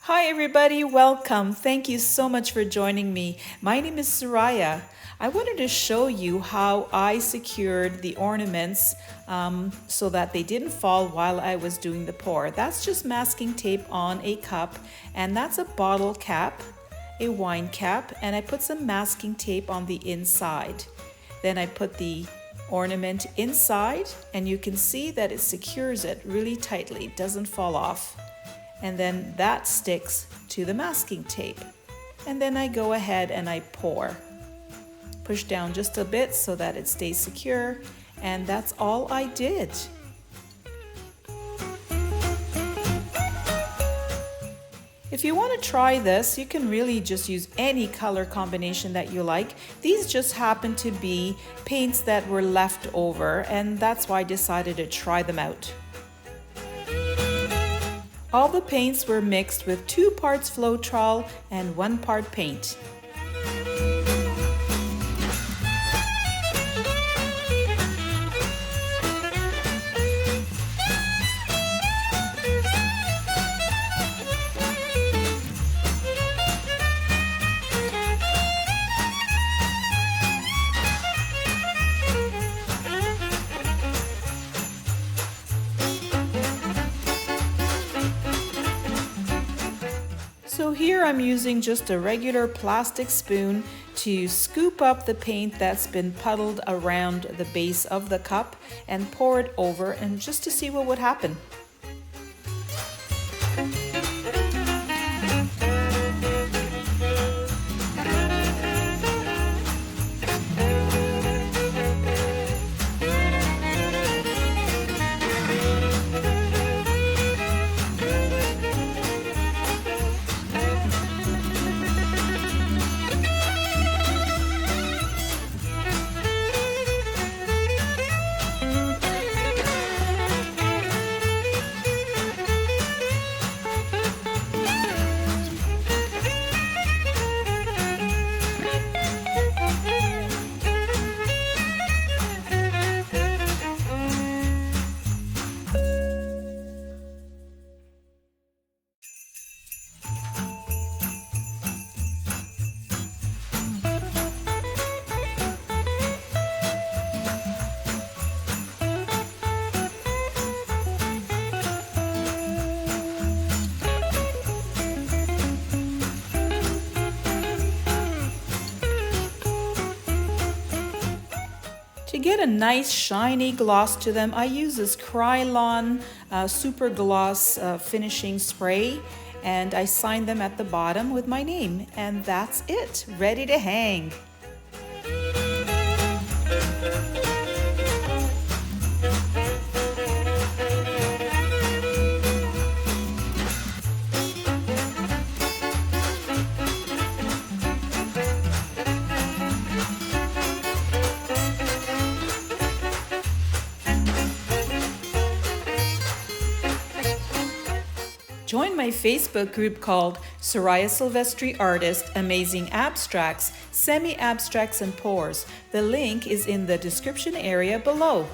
Hi everybody, welcome. Thank you so much for joining me. My name is Soraya. I wanted to show you how I secured the ornaments so that they didn't fall while I was doing the pour. That's just masking tape on a cup, and that's a bottle cap, a wine cap, and I put some masking tape on the inside. Then I put the ornament inside, and you can see that it secures it really tightly, it doesn't fall off. And then that sticks to the masking tape. And then I go ahead and I pour. Push down just a bit so that it stays secure, and that's all I did. If you want to try this, you can really just use any color combination that you like. These just happen to be paints that were left over, and that's why I decided to try them out. All the paints were mixed with 2 parts Floetrol and 1 part paint. So here I'm using just a regular plastic spoon to scoop up the paint that's been puddled around the base of the cup and pour it over, and just to see what would happen. To get a nice shiny gloss to them, I use this Krylon Super Gloss finishing spray, and I sign them at the bottom with my name, and that's it, ready to hang. Join my Facebook group called SorayaSilvestriArtist, Amazing Abstracts, Semi-Abstracts and Pours. The link is in the description area below.